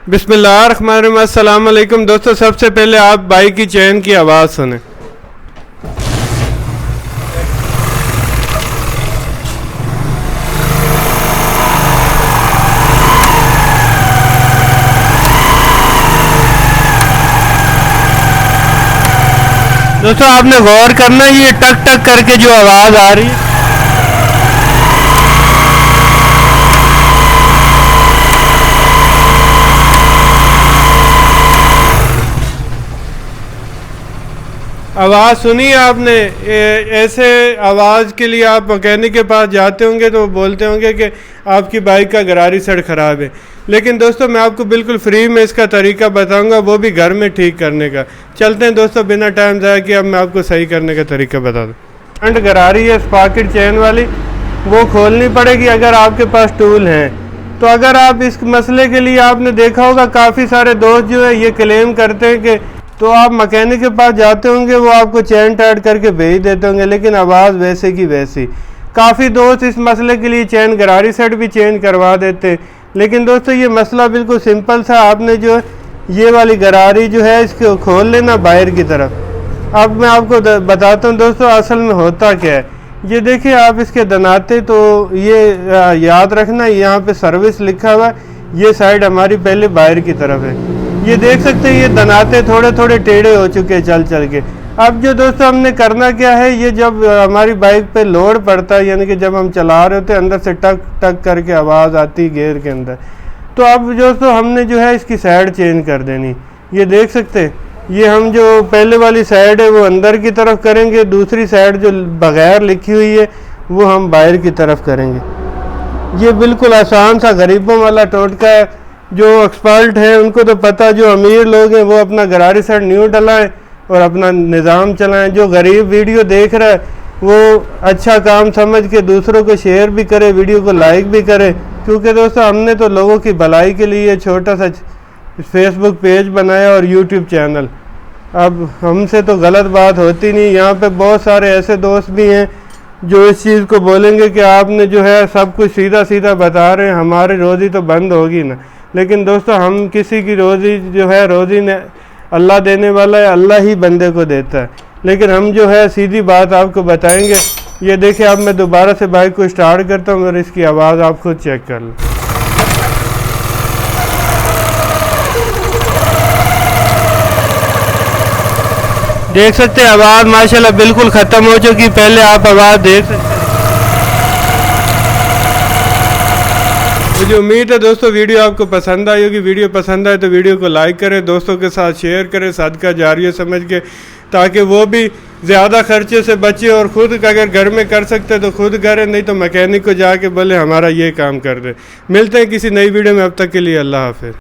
बिस्मिल्लाहिर्रहमानिर्रहीम। अस्सलाम वालेकुम दोस्तों, सबसे पहले आप बाइक की चैन की आवाज़ सुने। दोस्तों आपने गौर करना, ये टक टक करके जो आवाज़ आ रही है, आवाज़ सुनी आपने। ऐसे आवाज़ के लिए आप मैकेनिक के पास जाते होंगे तो वो बोलते होंगे कि आपकी बाइक का गरारी सड़ ख़राब है, लेकिन दोस्तों मैं आपको बिल्कुल फ्री में इसका तरीका बताऊंगा, वो भी घर में ठीक करने का। चलते हैं दोस्तों, बिना टाइम ज़ाया किए अब मैं आपको सही करने का तरीका बता दूँ। फ्रंट गरारी है स्पॉकेट चैन वाली, वो खोलनी पड़ेगी अगर आपके पास टूल हैं। तो अगर आप इस मसले के लिए, आपने देखा होगा काफ़ी सारे दोस्त जो है ये क्लेम करते हैं कि, तो आप मैकेनिक के पास जाते होंगे, वो आपको चैन टाइट करके भेज देते होंगे, लेकिन आवाज़ वैसे की वैसी। काफ़ी दोस्त इस मसले के लिए चैन गरारी सेट भी चेंज करवा देते, लेकिन दोस्तों ये मसला बिल्कुल सिंपल सा। आपने जो ये वाली गरारी जो है इसको खोल लेना बाहर की तरफ। अब मैं आपको बताता हूँ दोस्तों असल में होता क्या है। ये देखिए आप इसके दनाते, तो ये याद रखना यहाँ पे सर्विस लिखा हुआ है, ये साइड हमारी पहले बाहर की तरफ है। ये देख सकते हैं ये दनाते थोड़े थोड़े टेढ़े हो चुके हैं चल चल के। अब जो दोस्तों हमने करना क्या है, ये जब हमारी बाइक पे लोड पड़ता है, यानी कि जब हम चला रहे होते हैं, अंदर से टक टक करके आवाज़ आती है गियर के अंदर, तो अब दोस्तों हमने जो है इसकी साइड चेंज कर देनी। ये देख सकते हैं, ये हम जो पहले वाली साइड है वो अंदर की तरफ करेंगे, दूसरी साइड जो बगैर लिखी हुई है वो हम बाहर की तरफ करेंगे। ये बिल्कुल आसान सा गरीबों वाला टोटका है। जो एक्सपर्ट है उनको तो पता, जो अमीर लोग हैं वो अपना गरारी सेट न्यू डलाएं और अपना निज़ाम चलाएं। जो गरीब वीडियो देख रहा है वो अच्छा काम समझ के दूसरों को शेयर भी करे, वीडियो को लाइक भी करे, क्योंकि दोस्तों हमने तो लोगों की भलाई के लिए छोटा सा फेसबुक पेज बनाया और यूट्यूब चैनल। अब हमसे तो गलत बात होती नहीं। यहाँ पे बहुत सारे ऐसे दोस्त भी हैं जो इस चीज़ को बोलेंगे कि आपने जो है सब कुछ सीधा सीधा बता रहे हैं, हमारी रोज़ी तो बंद होगी ना। लेकिन दोस्तों हम किसी की रोज़ी जो है, रोज़ी ने अल्लाह देने वाला है, अल्लाह ही बंदे को देता है। लेकिन हम जो है सीधी बात आपको बताएंगे। ये देखिए अब मैं दोबारा से बाइक को स्टार्ट करता हूँ और इसकी आवाज़ आप खुद चेक कर लो। देख सकते हैं आवाज़ माशाल्लाह बिल्कुल ख़त्म हो चुकी। पहले आप आवाज़ देख सकते हैं। मुझे उम्मीद है दोस्तों वीडियो आपको पसंद आई होगी। वीडियो पसंद आए तो वीडियो को लाइक करें, दोस्तों के साथ शेयर करें सदका जारिया समझ के, ताकि वो भी ज़्यादा खर्चे से बचे और ख़ुद अगर घर में कर सकते तो खुद करें, नहीं तो मैकेनिक को जाके बोले हमारा ये काम कर दे। मिलते हैं किसी नई वीडियो में, अब तक के लिए अल्लाह हाफ़िज़।